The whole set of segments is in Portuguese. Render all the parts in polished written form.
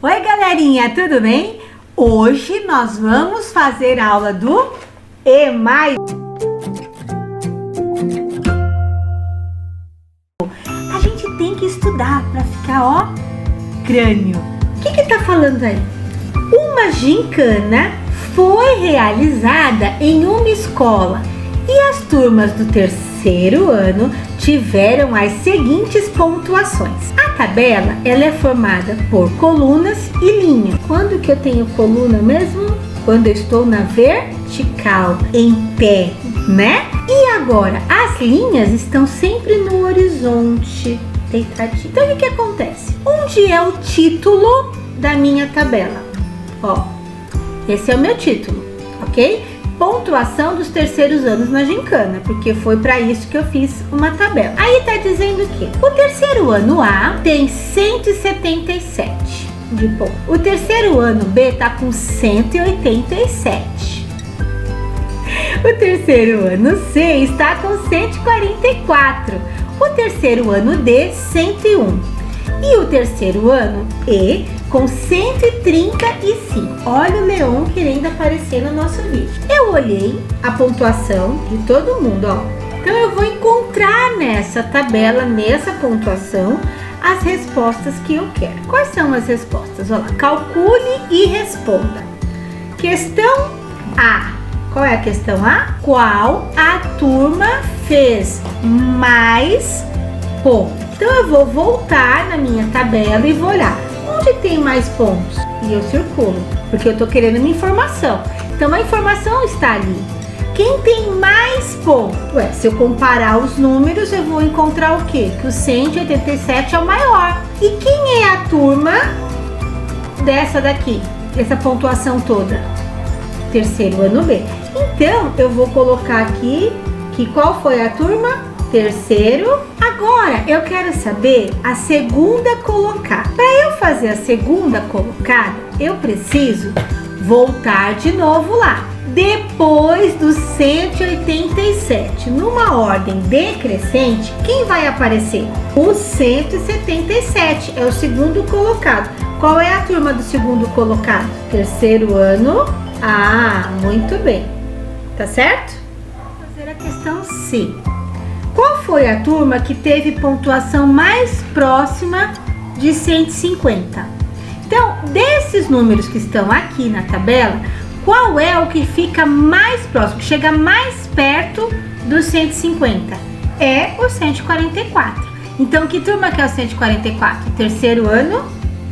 Oi galerinha, tudo bem? Hoje nós vamos fazer a aula do E+. A gente tem que estudar para ficar, ó, crânio. O que tá falando aí? Uma gincana foi realizada em uma escola e as turmas do terceiro ano tiveram as seguintes pontuações. A tabela, ela é formada por colunas e linhas. Quando que eu tenho coluna mesmo? Quando eu estou na vertical, em pé, né? E agora, as linhas estão sempre no horizonte, deitadinho. Então, o que acontece? Onde é o título da minha tabela? Ó, esse é o meu título, ok? Pontuação dos terceiros anos na gincana, porque foi para isso que eu fiz uma tabela. Aí tá dizendo que o terceiro ano A tem 177 de ponto. O terceiro ano B tá com 187. O terceiro ano C está com 144. O terceiro ano D, 101. E o terceiro ano E com 135. Olha o leão querendo aparecer no nosso vídeo. Eu olhei a pontuação de todo mundo, ó. Então eu vou encontrar nessa tabela, nessa pontuação, as respostas que eu quero. Quais são as respostas? Olha lá, calcule e responda. Questão A. Qual é a questão A? Qual a turma fez mais pontos? Então eu vou voltar na minha tabela e vou olhar onde tem mais pontos e eu circulo, porque eu tô querendo uma informação. Então a informação está ali. Quem tem mais pontos? Ué, se eu comparar os números, eu vou encontrar o quê? Que o 187 é o maior. E quem é a turma dessa daqui? Essa pontuação toda? Terceiro ano B. Então eu vou colocar aqui que qual foi a turma? Terceiro. Agora eu quero saber a segunda colocada. Para eu fazer a segunda colocada, eu preciso voltar de novo lá. Depois do 187, numa ordem decrescente, quem vai aparecer? O 177 é o segundo colocado. Qual é a turma do segundo colocado? Terceiro ano. Ah, muito bem. Tá certo? Vou fazer a questão C. Qual foi a turma que teve pontuação mais próxima de 150? Então, desses números que estão aqui na tabela, qual é o que fica mais próximo, que chega mais perto dos 150? É o 144. Então, que turma que é o 144? Terceiro ano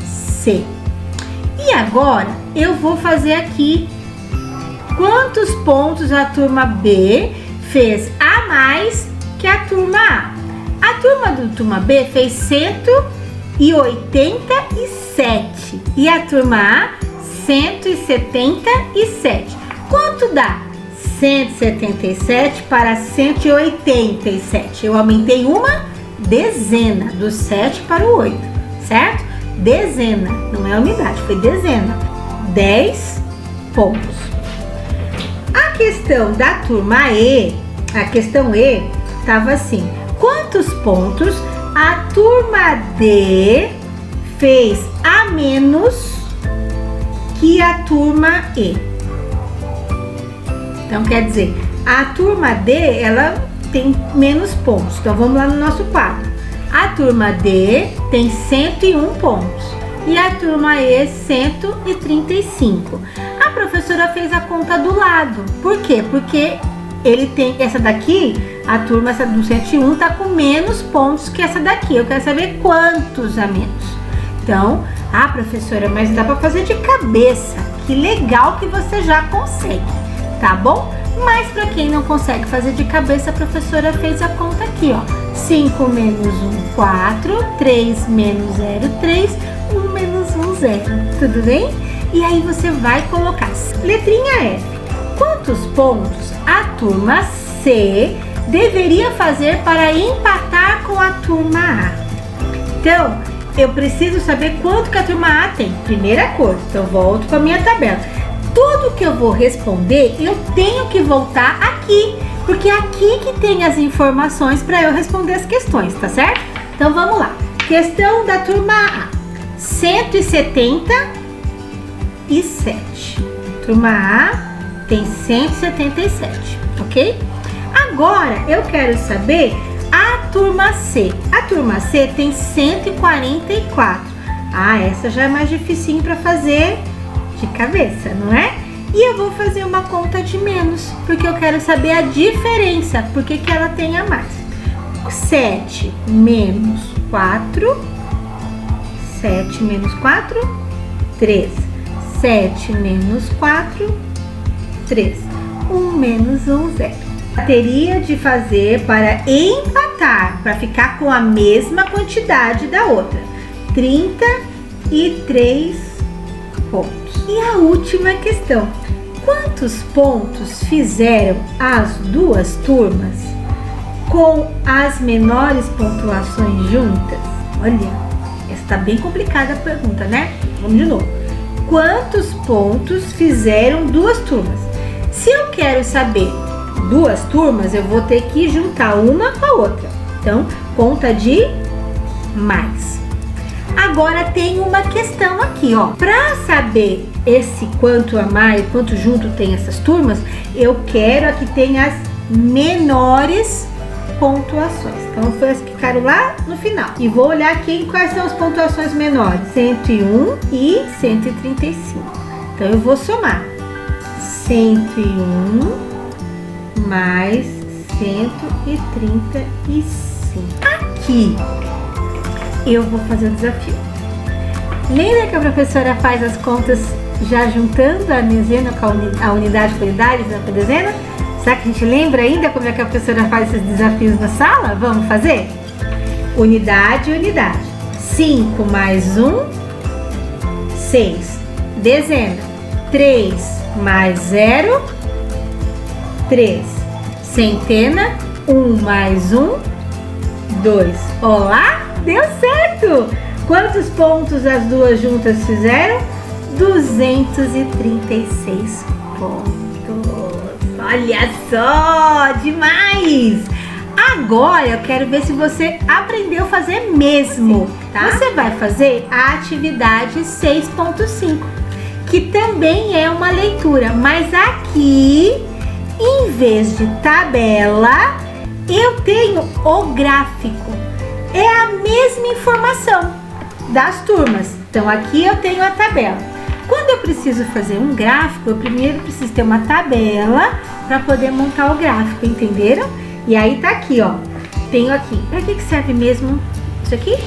C. E agora, eu vou fazer aqui quantos pontos a turma B fez a mais que a turma A. A turma do turma B fez 187 e a turma A 177. Quanto dá? 177 para 187. Eu aumentei uma dezena, do 7 para o 8, certo? Dezena, não é unidade, foi dezena. 10 pontos. A questão da turma E, a questão E, estava assim: quantos pontos a turma D fez a menos que a turma E? Então quer dizer, a turma D ela tem menos pontos. Então vamos lá no nosso quadro. A turma D tem 101 pontos e a turma E 135. A professora fez a conta do lado. Por quê? Porque ele tem essa daqui, a turma essa do 101 tá com menos pontos que essa daqui. Eu quero saber quantos a menos. Então, professora, mas dá para fazer de cabeça. Que legal que você já consegue, tá bom? Mas para quem não consegue fazer de cabeça, a professora fez a conta aqui, ó. 5 menos 1, 4, 3 menos 0, 3, 1 menos 1, 0. Tudo bem? E aí você vai colocar letrinha F. Quantos pontos a turma C deveria fazer para empatar com a turma A? Então, eu preciso saber quanto que a turma A tem. Primeira coisa, então volto para a minha tabela. Tudo que eu vou responder, eu tenho que voltar aqui, porque é aqui que tem as informações para eu responder as questões, tá certo? Então vamos lá. Questão da turma A. 177. Turma A tem 177, ok? Agora eu quero saber a turma C. A turma C tem 144. Ah, essa já é mais dificinho para fazer de cabeça, não é? E eu vou fazer uma conta de menos, porque eu quero saber a diferença, porque que ela tem a mais. 7 menos 4, 7 menos 4, 3. 7 menos 4, 3. 1 menos 1, 0. Teria de fazer para empatar, para ficar com a mesma quantidade da outra. 33 pontos. E a última questão. Quantos pontos fizeram as duas turmas com as menores pontuações juntas? Olha, essa tá bem complicada a pergunta, né? Vamos de novo. Quantos pontos fizeram duas turmas? Se eu quero saber duas turmas, eu vou ter que juntar uma com a outra. Então, conta de mais. Agora tem uma questão aqui, ó. Para saber esse quanto a mais, quanto junto tem essas turmas, eu quero que tenha as menores pontuações. Então, foi as que ficaram lá no final. E vou olhar aqui quais são as pontuações menores. 101 e 135. Então, eu vou somar. 101 mais 135. Aqui, eu vou fazer o desafio. Lembra que a professora faz as contas já juntando a dezena com a unidade por unidade, dezena por dezena? Será que a gente lembra ainda como é que a professora faz esses desafios na sala? Vamos fazer? Unidade, unidade. 5 mais 1, 6. Dezena. 3 mais 0, 3. Centena. 1 mais 1, 2. Olá! Deu certo! Quantos pontos as duas juntas fizeram? 236 pontos. Olha só! Demais! Agora eu quero ver se você aprendeu a fazer mesmo, tá? Você vai fazer a atividade 6.5, que também é uma leitura, mas aqui, em vez de tabela, eu tenho o gráfico. É a mesma informação das turmas. Então, aqui eu tenho a tabela. Quando eu preciso fazer um gráfico, eu primeiro preciso ter uma tabela para poder montar o gráfico, entenderam? E aí tá aqui, ó. Tenho aqui. Para que serve mesmo isso aqui?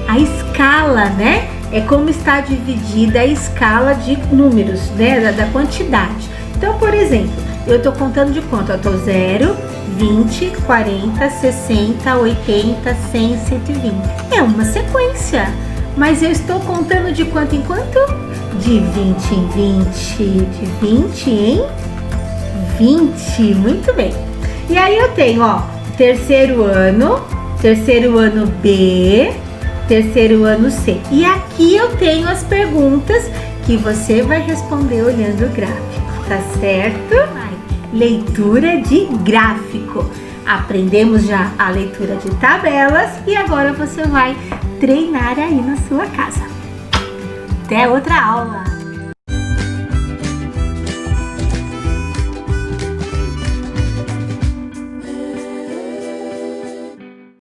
A escala, né? É como está dividida a escala de números, né? Da quantidade. Então, por exemplo, eu tô contando de quanto? Eu tô 0, 20, 40, 60, 80, 100, 120. É uma sequência. Mas eu estou contando de quanto em quanto? De 20 em 20, de 20 em 20. Muito bem. E aí eu tenho, ó, terceiro ano B, terceiro ano C. E aqui eu tenho as perguntas que você vai responder olhando o gráfico, tá certo? Leitura de gráfico. Aprendemos já a leitura de tabelas e agora você vai treinar aí na sua casa. Até outra aula!